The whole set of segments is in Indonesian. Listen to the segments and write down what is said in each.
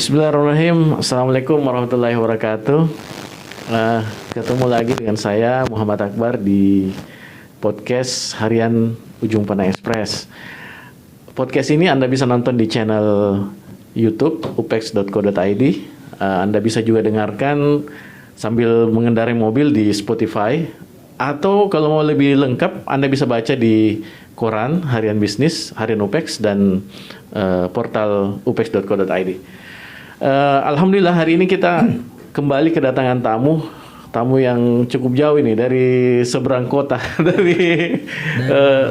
Bismillahirrahmanirrahim. Assalamualaikum warahmatullahi wabarakatuh. Ketemu lagi dengan saya Muhammad Akbar di podcast harian Ujung Pandang Express. Podcast ini Anda bisa nonton di channel YouTube upex.co.id. Anda bisa juga dengarkan sambil mengendarai mobil di Spotify. Atau kalau mau lebih lengkap, Anda bisa baca di koran harian bisnis, harian Upex, dan portal upex.co.id. Alhamdulillah hari ini kita kembali kedatangan tamu yang cukup jauh ini dari seberang kota, dari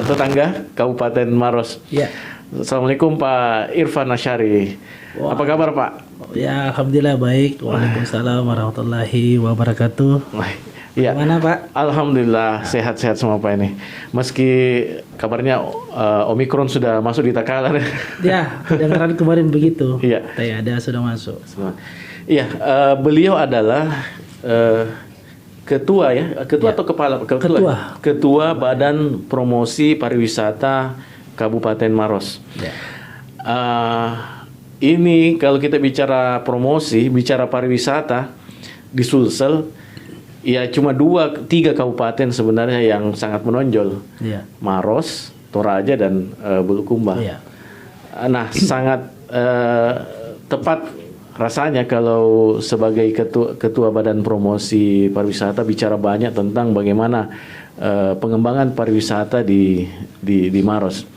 tetangga Kabupaten Maros. Ya. Assalamualaikum Pak Irfan Asyari. Wah. Apa kabar Pak? Ya, alhamdulillah baik. Waalaikumsalam warahmatullahi wabarakatuh. Iya. Gimana Pak? Alhamdulillah sehat-sehat semua Pak ini. Meski kabarnya Omikron sudah masuk di Takalar. Ya, dengaran kemarin begitu. Iya. Ada sudah masuk. Iya, beliau adalah ketua atau kepala ketua Badan Promosi Pariwisata Kabupaten Maros. Ya. Ini kalau kita bicara promosi, bicara pariwisata di Sulsel, ya cuma 2-3 kabupaten sebenarnya yang sangat menonjol. Ya. Maros, Toraja, dan Bulukumba. Ya. Nah, sangat tepat rasanya kalau sebagai ketua Badan Promosi Pariwisata bicara banyak tentang bagaimana pengembangan pariwisata di Maros.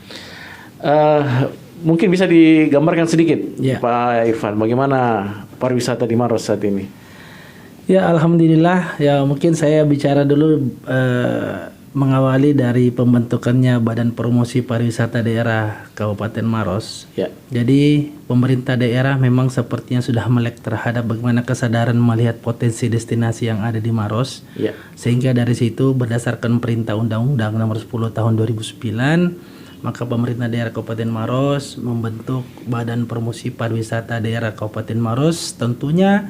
Mungkin bisa digambarkan sedikit, Ya. Pak Irfan, bagaimana pariwisata di Maros saat ini? Ya, alhamdulillah. Ya, mungkin saya bicara dulu mengawali dari pembentukannya Badan Promosi Pariwisata Daerah Kabupaten Maros. Ya. Jadi pemerintah daerah memang sepertinya sudah melek terhadap bagaimana kesadaran melihat potensi destinasi yang ada di Maros. Ya. Sehingga dari situ berdasarkan perintah Undang-Undang Nomor 10 Tahun 2009, maka pemerintah daerah Kabupaten Maros membentuk Badan Promosi Pariwisata Daerah Kabupaten Maros. Tentunya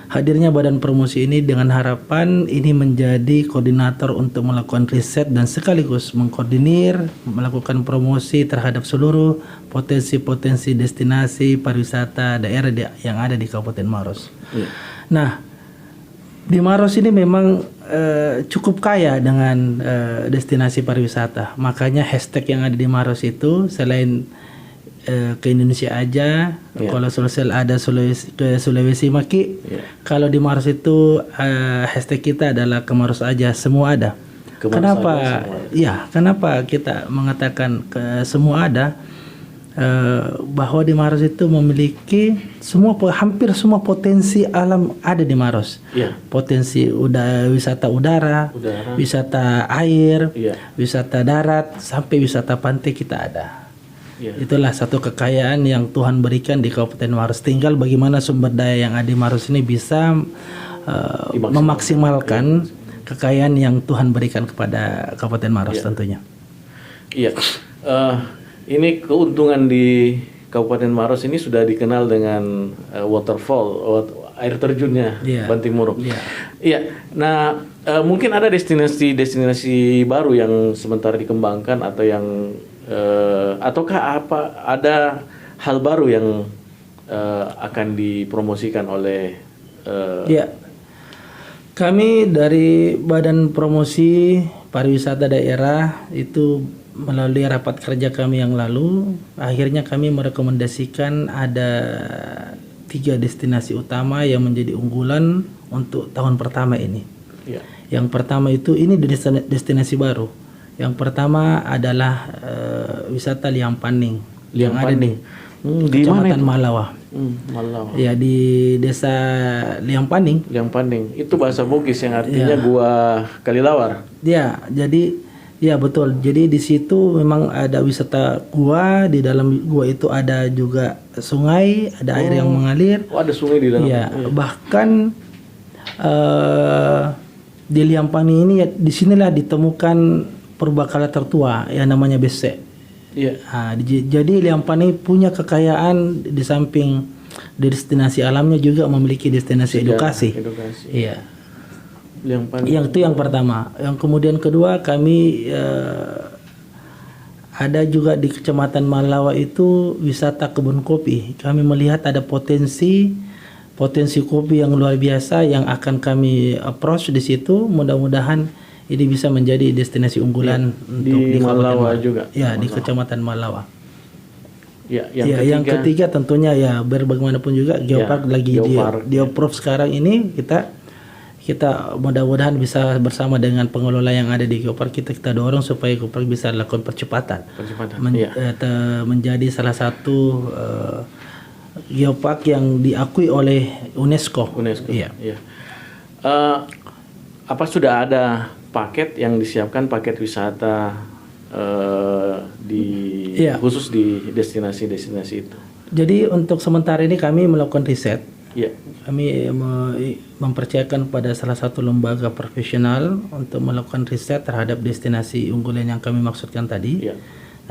hadirnya badan promosi ini dengan harapan ini menjadi koordinator untuk melakukan riset dan sekaligus mengkoordinir melakukan promosi terhadap seluruh potensi-potensi destinasi pariwisata daerah yang ada di Kabupaten Maros. Ya. Nah, di Maros ini memang cukup kaya dengan destinasi pariwisata. Makanya hashtag yang ada di Maros itu selain ke Indonesia aja, kalau Sulsel ada Sulawesi Maki. Kalau di Maros itu hashtag kita adalah ke Maros aja, semua ada. Kenapa? Ya, kenapa kita mengatakan ke semua ada? Bahwa di Maros itu memiliki hampir semua potensi alam ada di Maros. Potensi wisata udara, wisata air, wisata darat, sampai wisata pantai kita ada. Itulah satu kekayaan yang Tuhan berikan di Kabupaten Maros. Tinggal bagaimana sumber daya yang ada di Maros ini bisa memaksimalkan kekayaan yang Tuhan berikan kepada Kabupaten Maros tentunya. Iya. Ini keuntungan di Kabupaten Maros ini sudah dikenal dengan waterfall, air terjunnya Bantimurung. Iya. Nah, mungkin ada destinasi baru yang sementara dikembangkan atau yang ataukah ada hal baru yang akan dipromosikan oleh kami dari Badan Promosi Pariwisata Daerah itu melalui rapat kerja kami yang lalu, akhirnya kami merekomendasikan ada 3 destinasi utama yang menjadi unggulan untuk tahun pertama ini. Yang pertama itu ini destinasi baru. Yang pertama adalah wisata Liang Paning yang ada di Kecamatan Malawa. Malawa. Ya, di desa Liang Paning. Liang Paning itu bahasa Bugis yang artinya gua Kalilawar. Ya, jadi ya betul. Jadi di situ memang ada wisata gua, di dalam gua itu ada juga sungai, ada air yang mengalir. Ada sungai di dalam. Ya, bahkan di Liang Paning ini di sinilah ditemukan purbakala tertua yang namanya Besek. Nah, jadi Liang Paning punya kekayaan di samping destinasi alamnya juga memiliki destinasi edukasi. Iya. Yang itu yang pertama. Yang kemudian kedua kami Ada juga di Kecamatan Malawa itu wisata kebun kopi. Kami melihat ada potensi kopi yang luar biasa yang akan kami approach di situ. Mudah-mudahan ini bisa menjadi destinasi unggulan untuk di Malawa Kabupaten juga. Ya, di Kecamatan Malawa. Ya, Yang ketiga tentunya ya bagaimanapun juga Geopark lagi di approve sekarang ini kita mudah-mudahan bisa bersama dengan pengelola yang ada di Geopark kita dorong supaya Geopark bisa lakukan percepatan. Menjadi salah satu Geopark yang diakui oleh UNESCO. Iya. Apa sudah ada paket yang disiapkan, paket wisata khusus di destinasi-destinasi itu? Jadi untuk sementara ini kami melakukan riset. Ya. Kami mempercayakan pada salah satu lembaga profesional untuk melakukan riset terhadap destinasi unggulan yang kami maksudkan tadi. Ya.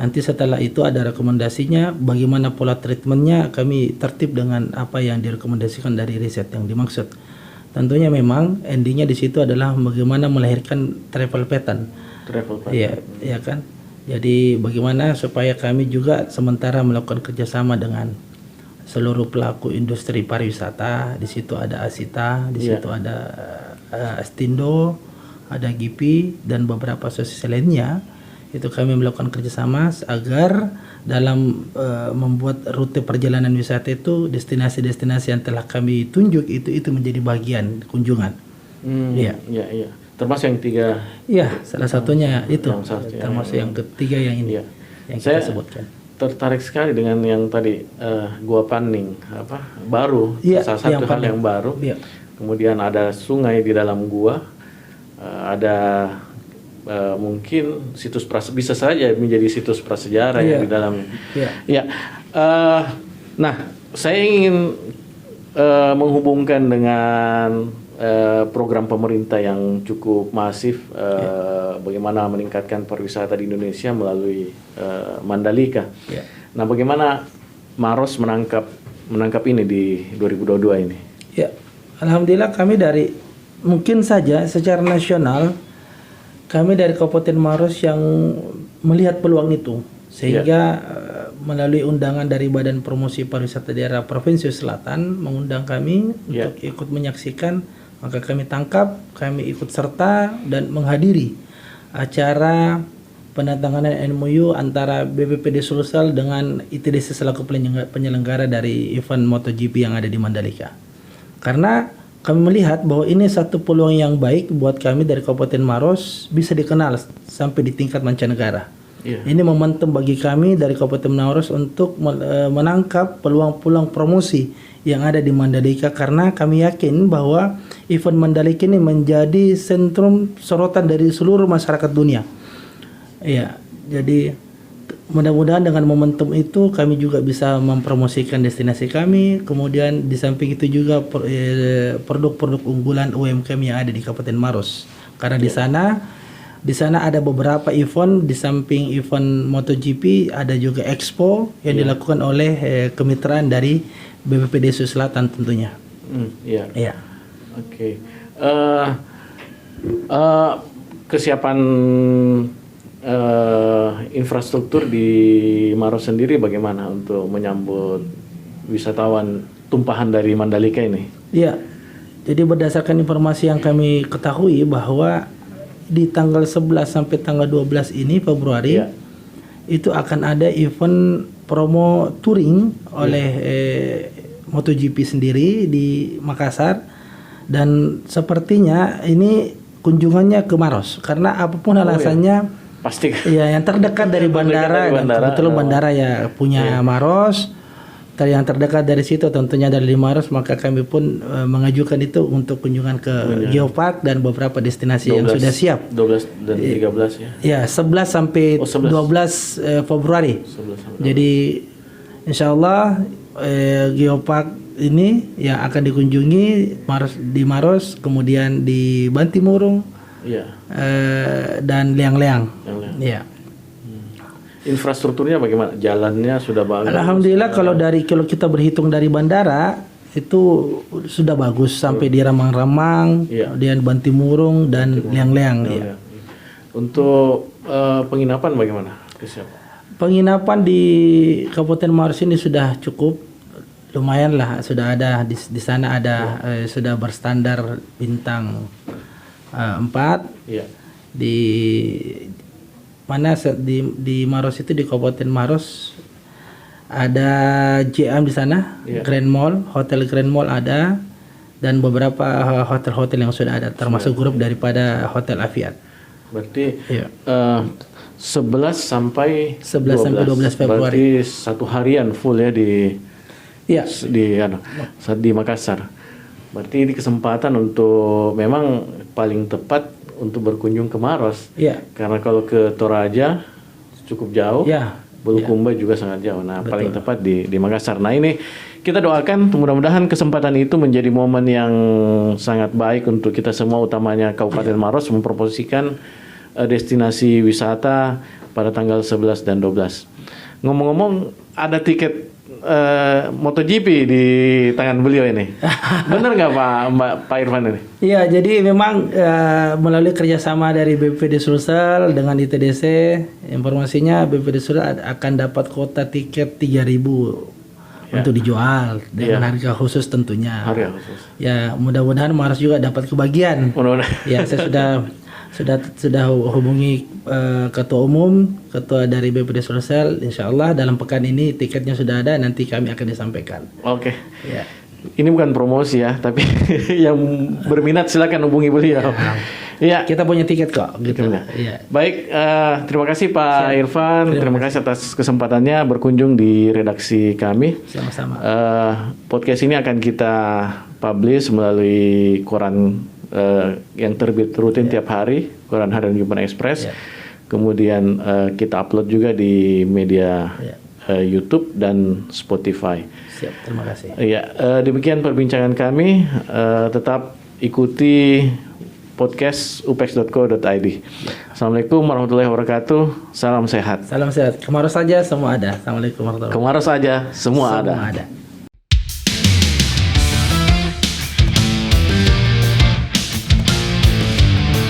Nanti setelah itu ada rekomendasinya, bagaimana pola treatmentnya, kami tertib dengan apa yang direkomendasikan dari riset yang dimaksud. Tentunya memang endingnya di situ adalah bagaimana melahirkan travel pattern. Iya kan. Jadi bagaimana supaya kami juga sementara melakukan kerjasama dengan seluruh pelaku industri pariwisata. Di situ ada Asita, di situ ada Astindo, ada GIPI dan beberapa asosiasi lainnya. Itu kami melakukan kerjasama agar dalam membuat rute perjalanan wisata itu destinasi-destinasi yang telah kami tunjuk itu menjadi bagian kunjungan. Iya. Termasuk yang 3. Iya, salah satunya itu. Termasuk yang ketiga yang ini. Yang saya kita sebutkan. Tertarik sekali dengan yang tadi Gua Paning baru, salah satu hal yang baru. Iya. Kemudian ada sungai di dalam gua, ada mungkin situs bisa saja menjadi situs prasejarah yang di dalam. Nah, saya ingin menghubungkan dengan program pemerintah yang cukup masif, bagaimana meningkatkan pariwisata di Indonesia melalui Mandalika. Nah, bagaimana Maros menangkap ini di 2022 ini? Ya, alhamdulillah kami mungkin saja secara nasional kami dari Kabupaten Maros yang melihat peluang itu sehingga melalui undangan dari Badan Promosi Pariwisata Daerah Provinsi Selatan mengundang kami untuk ikut menyaksikan. Maka kami tangkap, kami ikut serta dan menghadiri acara penandatanganan MOU antara BPPD Sulsel dengan ITDC selaku penyelenggara dari event MotoGP yang ada di Mandalika. Karena kami melihat bahwa ini satu peluang yang baik buat kami dari Kabupaten Maros bisa dikenal sampai di tingkat mancanegara. Ini momentum bagi kami dari Kabupaten Maros untuk menangkap peluang-peluang promosi yang ada di Mandalika, karena kami yakin bahwa event Mandalika ini menjadi sentrum sorotan dari seluruh masyarakat dunia. Iya, jadi mudah-mudahan dengan momentum itu kami juga bisa mempromosikan destinasi kami. Kemudian di samping itu juga produk-produk unggulan UMKM yang ada di Kabupaten Maros. Karena di sana ada beberapa event, di samping event MotoGP ada juga expo yang dilakukan oleh kemitraan dari BPPD Sulawesi Selatan tentunya. Iya. Oke. Kesiapan infrastruktur di Maros sendiri bagaimana untuk menyambut wisatawan tumpahan dari Mandalika ini? Iya. Jadi berdasarkan informasi yang kami ketahui bahwa di tanggal 11 sampai tanggal 12 ini Februari itu akan ada event promo touring oleh MotoGP sendiri di Makassar, dan sepertinya ini kunjungannya ke Maros karena apapun alasannya pasti yang terdekat dari bandara, dan kebetulan bandara punya Maros. Yang terdekat dari situ tentunya dari Maros, maka kami pun mengajukan itu untuk kunjungan ke Geopark dan beberapa destinasi yang sudah siap. 12 dan 13 ya. Ya, 11 sampai 12 Februari. Jadi insyaallah Geopark ini yang akan dikunjungi di Maros, kemudian di Bantimurung, dan Leang-Leang. Ya. Infrastrukturnya bagaimana? Jalannya sudah bagus? Alhamdulillah kalau kita berhitung dari bandara itu sudah bagus sampai di Ramang-Ramang, kemudian Bantimurung dan Leang-Leang. Untuk penginapan bagaimana? Penginapan di Kabupaten Maros ini sudah cukup, lumayan lah, sudah ada di sana ada sudah berstandar bintang 4. Iya. Di mana di Maros itu, di Kabupaten Maros ada JM di sana, Iya. Grand Mall, Hotel Grand Mall ada, dan beberapa hotel-hotel yang sudah ada, termasuk grup daripada Hotel Aviat. Berarti Iya. 11 sampai 11 sampai 12 Februari. Berarti satu harian full ya di Iya. di Makassar. Berarti ini kesempatan untuk memang paling tepat untuk berkunjung ke Maros. Iya. Karena kalau ke Toraja cukup jauh. Ya. Bulukumba juga sangat jauh. Nah, paling tepat di Makassar. Nah, ini kita doakan mudah-mudahan kesempatan itu menjadi momen yang sangat baik untuk kita semua, utamanya Kabupaten Maros mempromosikan destinasi wisata pada tanggal 11 dan 12. Ngomong-ngomong, ada tiket MotoGP di tangan beliau ini. Benar nggak Pak Irfan ini? Iya, jadi memang melalui kerjasama dari BPD Sulsel dengan ITDC, informasinya BPD Sulsel akan dapat kuota tiket 3.000 untuk dijual dengan harga khusus tentunya. Harga khusus. Ya, mudah-mudahan Maros juga dapat kebagian. Mudah-mudahan. Ya, saya sudah hubungi ketua umum, ketua dari BPD Sulsel. Insya Allah dalam pekan ini tiketnya sudah ada, nanti kami akan disampaikan. Oke. Ya. Ini bukan promosi ya, tapi yang berminat silakan hubungi beliau. Iya. Kita punya tiket kok. Gitu. Ya. Baik, terima kasih Pak Irfan. Terima kasih atas kesempatannya berkunjung di redaksi kami. Sama-sama. Podcast ini akan kita publish melalui koran yang terbit rutin tiap hari, koran Harian Ujung Panah Express. Kemudian kita upload juga di media YouTube dan Spotify. Siap, terima kasih. Ya, demikian perbincangan kami. Tetap ikuti podcast upex.co.id. Assalamualaikum warahmatullahi wabarakatuh. Salam sehat. Salam sehat. Kemaros saja semua ada. Assalamualaikum warahmatullahi wabarakatuh. Kemaros saja semua ada. Semua ada.